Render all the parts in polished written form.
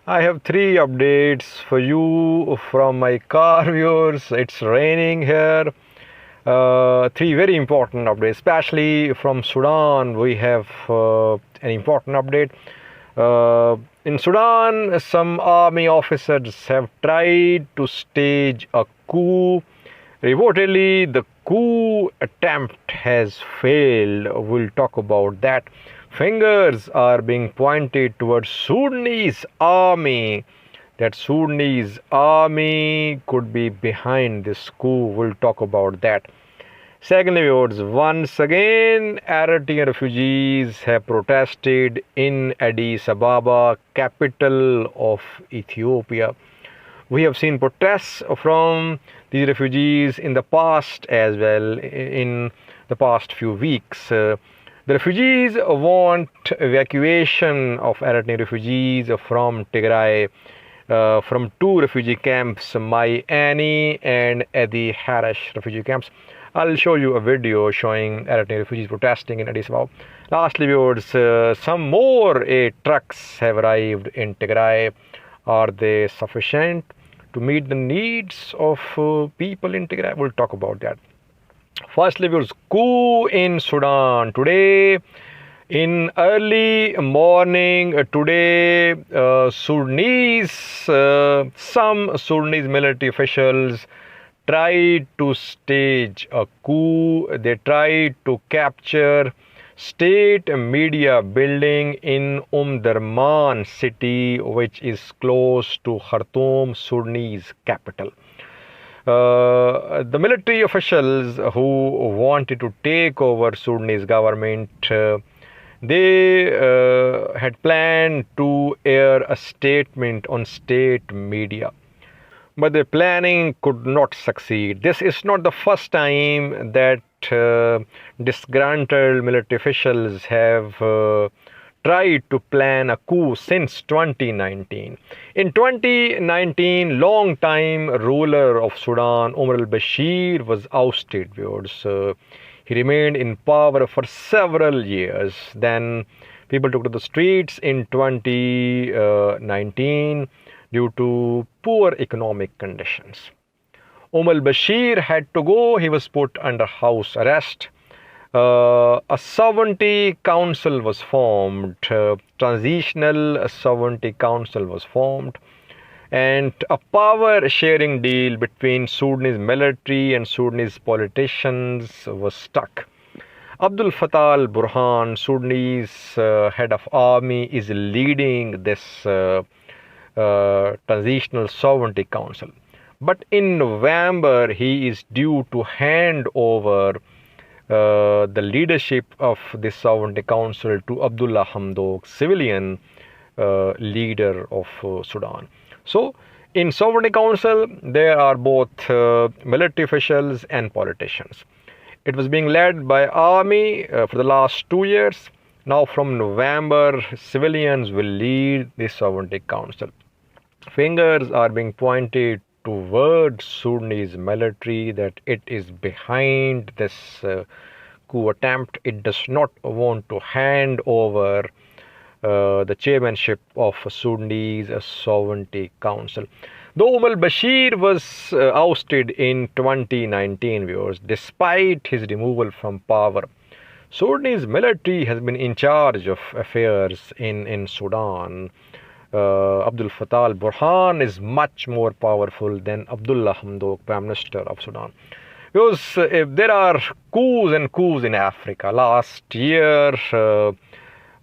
I have three updates for you from my car viewers. It's raining here. Three very important updates, especially from Sudan. We have an important update. In Sudan, some army officers have tried to stage a coup. Reportedly, the coup attempt has failed. We'll talk about that. Fingers are being pointed towards Sudanese army. That Sudanese army could be behind this coup. We'll talk about that. Secondly, viewers, once again, Eritrean refugees have protested in Addis Ababa, capital of Ethiopia. We have seen protests from these refugees in the past as well, in the past few weeks. The refugees want evacuation of Eritrean refugees from Tigray, from two refugee camps, Mai Ani and Edi Harash refugee camps. I'll show you a video showing Eritrean refugees protesting in Addis Ababa. Lastly, viewers, some more aid trucks have arrived in Tigray. Are they sufficient to meet the needs of people in Tigray? We'll talk about that. Firstly, viewers, coup in Sudan. Today, in early morning, Sudanese, some Sudanese military officials tried to stage a coup. They tried to capture state media building in Durman city, which is close to Khartoum, Sudanese capital. The military officials who wanted to take over Sudanese government, they had planned to air a statement on state media, but their planning could not succeed. This is not the first time that disgruntled military officials have tried to plan a coup since 2019. In 2019, long-time ruler of Sudan, Omar al-Bashir, was ousted, viewers. He remained in power for several years. Then people took to the streets in 2019 due to poor economic conditions. Omar al-Bashir had to go. He was put under house arrest. A sovereignty council was formed. Transitional sovereignty council was formed, and a power sharing deal between Sudanese military and Sudanese politicians was struck. Abdul Fattah al-Burhan, Sudanese head of army, is leading this transitional sovereignty council. But in November, he is due to hand over the leadership of the Sovereignty Council to Abdullah Hamdok, civilian leader of Sudan. So, in Sovereignty Council, there are both military officials and politicians. It was being led by army for the last 2 years. Now, from November, civilians will lead the Sovereignty Council. Fingers are being pointed towards Sudanese military that it is behind this coup attempt. It does not want to hand over the chairmanship of Sudanese Sovereignty Council. Though Omar al-Bashir was ousted in 2019, viewers, despite his removal from power, Sudanese military has been in charge of affairs in Sudan. Abdul Fattah al-Burhan is much more powerful than Abdullah Hamdok, Prime Minister of Sudan. Because if there are coups and coups in Africa, last year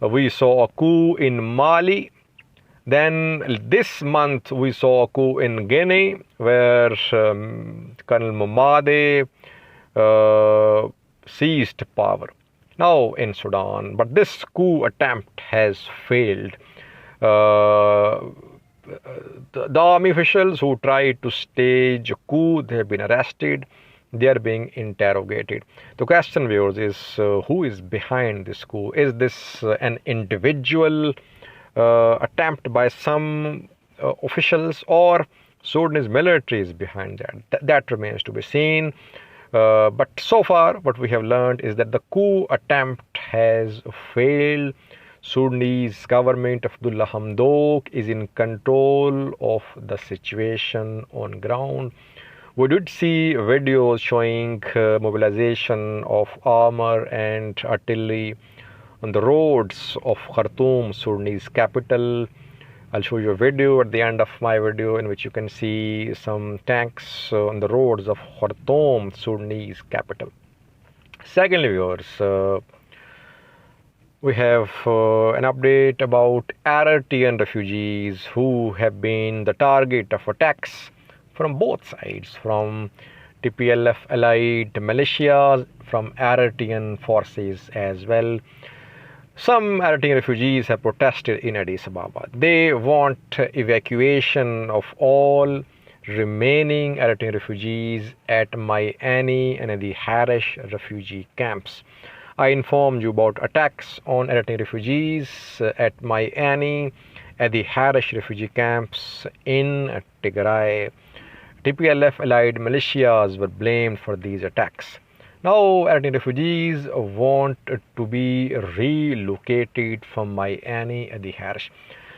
we saw a coup in Mali. Then this month we saw a coup in Guinea, where Colonel Mamadi seized power. Now in Sudan, but this coup attempt has failed. The army officials who tried to stage a coup, they have been arrested. They are being interrogated. The question, viewers, is who is behind this coup? Is this an individual attempt by some officials, or Sudanese military is behind that? That remains to be seen. But so far, what we have learned is that the coup attempt has failed. Sudanese government of Abdullah Hamdok is in control of the situation on ground. We did see videos showing mobilization of armor and artillery on the roads of Khartoum, Sudanese capital. I'll show you a video at the end of my video in which you can see some tanks on the roads of Khartoum, Sudanese capital. Secondly, viewers, we have an update about Eritrean refugees who have been the target of attacks from both sides, from TPLF allied militias, from Eritrean forces as well. Some Eritrean refugees have protested in Addis Ababa. They want evacuation of all remaining Eritrean refugees at Mayani and the Harish refugee camps. I informed you about attacks on Eritrean refugees at Mayani, at the Harish refugee camps in Tigray. TPLF allied militias were blamed for these attacks. Now, Eritrean refugees want to be relocated from Mayani and the Harish.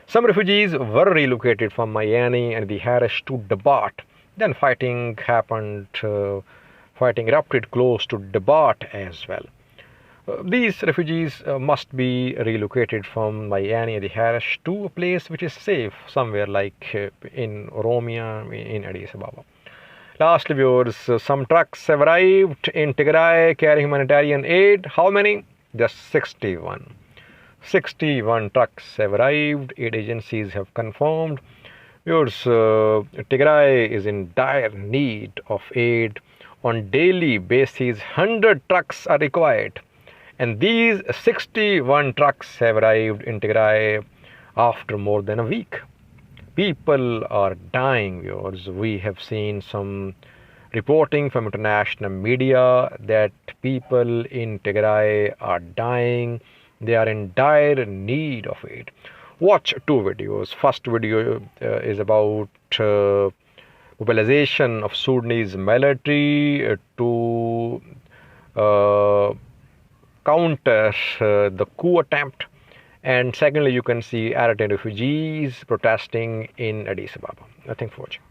Some refugees were relocated from Mayani and the Harish to Dabat. Then fighting happened, fighting erupted close to Dabat as well. These refugees must be relocated from Mayani and the Harish to a place which is safe, somewhere like in Oromia, in Addis Ababa. Lastly, viewers, some trucks have arrived in Tigray carrying humanitarian aid. How many? Just 61. 61 trucks have arrived. Aid agencies have confirmed. Viewers, Tigray is in dire need of aid. On daily basis, 100 trucks are required. And these 61 trucks have arrived in Tigray after more than a week. People are dying, viewers. We have seen some reporting from international media that people in Tigray are dying. They are in dire need of aid. Watch two videos. First video is about mobilization of Sudanese military to counter the coup attempt. And secondly, you can see Eritrean refugees protesting in Addis Ababa. Thanks for watching.